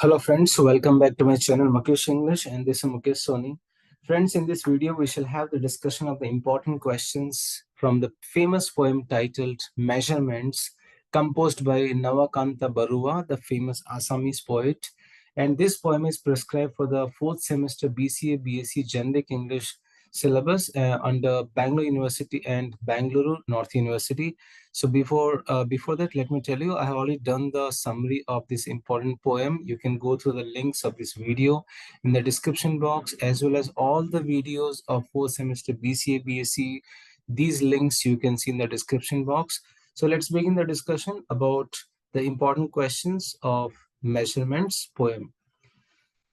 Hello friends, welcome back to my channel Mukesh English, and this is Mukesh Soni. Friends, in this video we shall have the discussion of the important questions from the famous poem titled Measurements, composed by Navakanta Barua, the famous Assamese poet. And this poem is prescribed for the 4th semester BCA B.Sc Generic English syllabus under Bangalore University and Bangalore North University. So before that, let me tell you, I have already done the summary of this important poem. You can go through the links of this video in the description box, as well as all the videos of 4th semester BCA, B.Sc. These links you can see in the description box. So let's begin the discussion about the important questions of Measurements poem.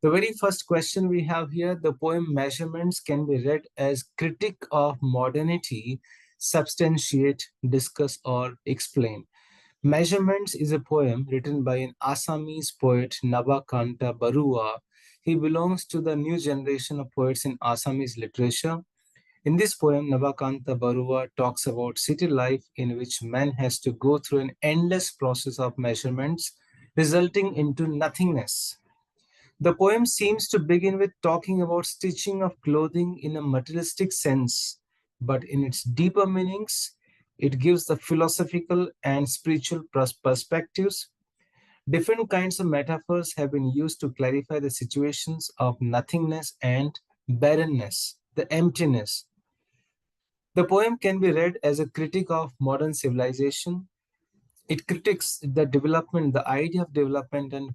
The very first question we have here, the poem Measurements can be read as critique of modernity, substantiate, discuss, or explain. Measurements is a poem written by an Assamese poet, Navakanta Barua. He belongs to the new generation of poets in Assamese literature. In this poem, Navakanta Barua talks about city life in which man has to go through an endless process of measurements, resulting into nothingness. The poem seems to begin with talking about stitching of clothing in a materialistic sense, but in its deeper meanings, it gives the philosophical and spiritual perspectives. Different kinds of metaphors have been used to clarify the situations of nothingness and barrenness, the emptiness. The poem can be read as a critique of modern civilization. It critiques the development, the idea of development and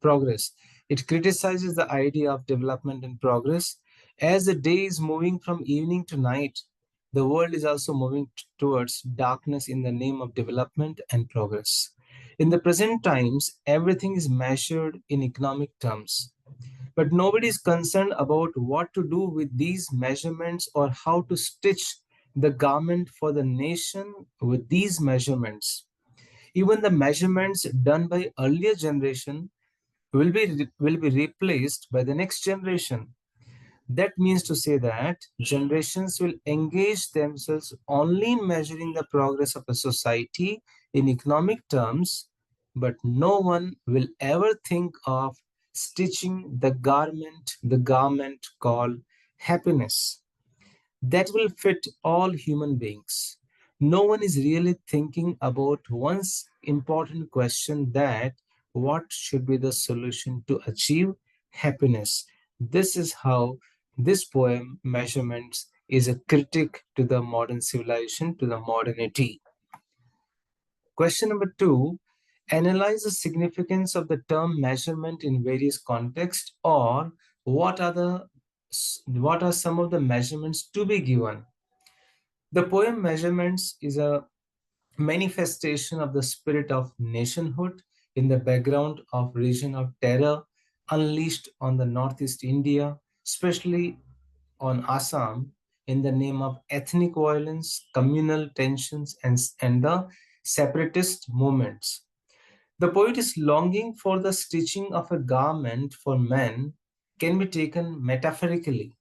progress. It criticizes the idea of development and progress. As the day is moving from evening to night, the world is also moving towards darkness in the name of development and progress. In the present times, everything is measured in economic terms. But nobody is concerned about what to do with these measurements or how to stitch the garment for the nation with these measurements. Even the measurements done by earlier generation will be replaced by the next generation. That means to say that generations will engage themselves only in measuring the progress of a society in economic terms, but no one will ever think of stitching the garment called happiness that will fit all human beings. No one is really thinking about one's important question, that what should be the solution to achieve happiness. This is how this poem, Measurements, is a critique to the modern civilization, to the modernity. Question number 2, analyze the significance of the term measurement in various contexts, or what are some of the measurements to be given. The poem Measurements is a manifestation of the spirit of nationhood in the background of region of terror unleashed on the northeast India, especially on Assam, in the name of ethnic violence, communal tensions, and the separatist movements. The poet is longing for the stitching of a garment for men can be taken metaphorically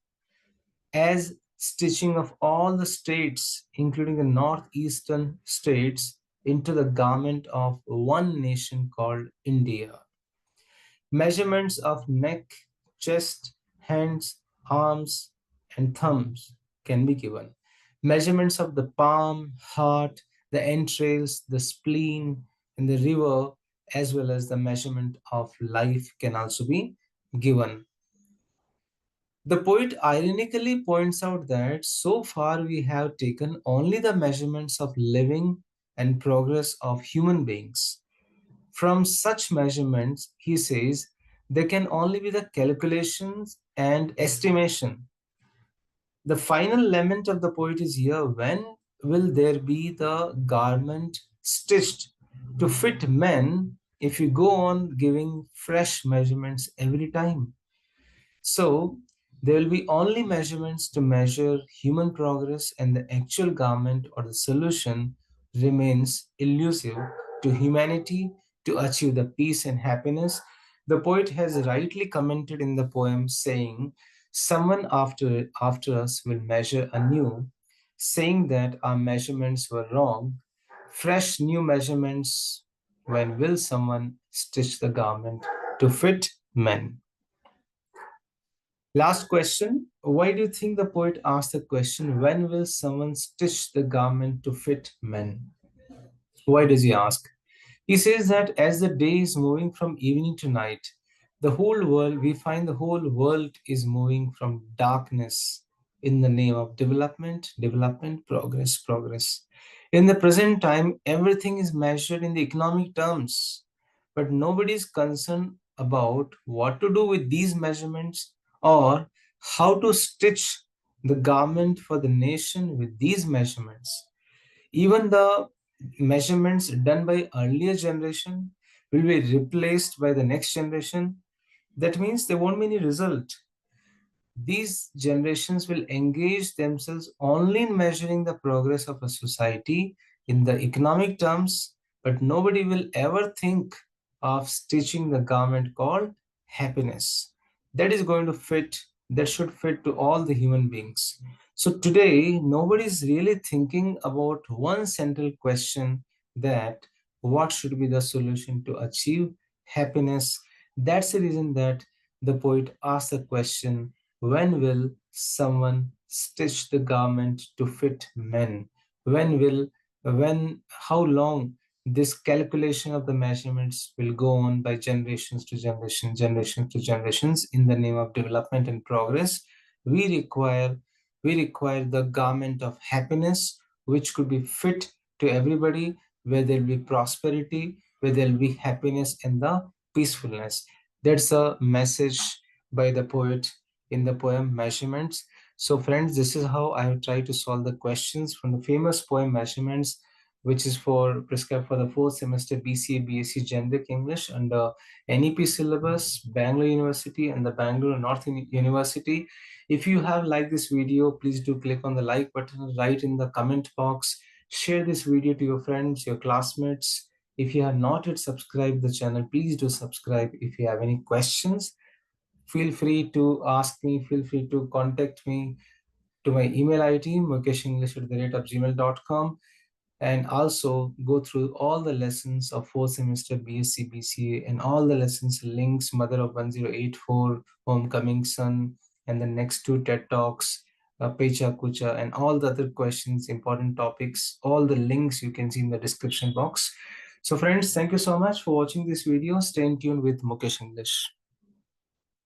as stitching of all the states, including the northeastern states, into the garment of one nation called India. Measurements of neck, chest, hands, arms, and thumbs can be given. Measurements of the palm, heart, the entrails, the spleen, and the liver, as well as the measurement of life, can also be given. The poet ironically points out that so far we have taken only the measurements of living and progress of human beings. From such measurements, he says, there can only be the calculations and estimation. The final lament of the poet is here: when will there be the garment stitched to fit men if you go on giving fresh measurements every time? So there will be only measurements to measure human progress, and the actual garment or the solution remains elusive to humanity to achieve the peace and happiness. The poet has rightly commented in the poem saying, someone after us will measure anew, saying that our measurements were wrong. Fresh new measurements When will someone stitch the garment to fit men? Last question. Why do you think the poet asked the question, when will someone stitch the garment to fit men? Why does he ask? He says that as the day is moving from evening to night, we find the whole world is moving from darkness in the name of development, development, progress, progress. In the present time, everything is measured in the economic terms, but nobody is concerned about what to do with these measurements or how to stitch the garment for the nation with these measurements. Even the measurements done by earlier generation will be replaced by the next generation. That means there won't be any result. These generations will engage themselves only in measuring the progress of a society in the economic terms, but nobody will ever think of stitching the garment called happiness. That is going to fit, that should fit to all the human beings. So today, nobody is really thinking about one central question, that what should be the solution to achieve happiness. That's the reason that the poet asked the question, when will someone stitch the garment to fit men? How long this calculation of the measurements will go on by generations to generations in the name of development and progress? We require the garment of happiness, which could be fit to everybody, where there'll be prosperity, where there'll be happiness and the peacefulness. That's a message by the poet in the poem Measurements. So friends, this is how I have tried to solve the questions from the famous poem Measurements, which is prescribed for the fourth semester BCA B.Sc Generic English under NEP syllabus, Bangalore University and the Bangalore North University. If you have liked this video, please do click on the like button, write in the comment box, share this video to your friends, your classmates. If you have not yet subscribed the channel, please do subscribe. If you have any questions, feel free to ask me, feel free to contact me to my email ID, mukeshenglish@gmail.com, and also go through all the lessons of fourth semester B.Sc, BCA, and all the lessons links, Mother of 1084, Homecoming Sun, and the next two TED Talks, Pechakucha, and all the other questions, important topics, all the links you can see in the description box. So friends, thank you so much for watching this video. Stay tuned with Mukesh English.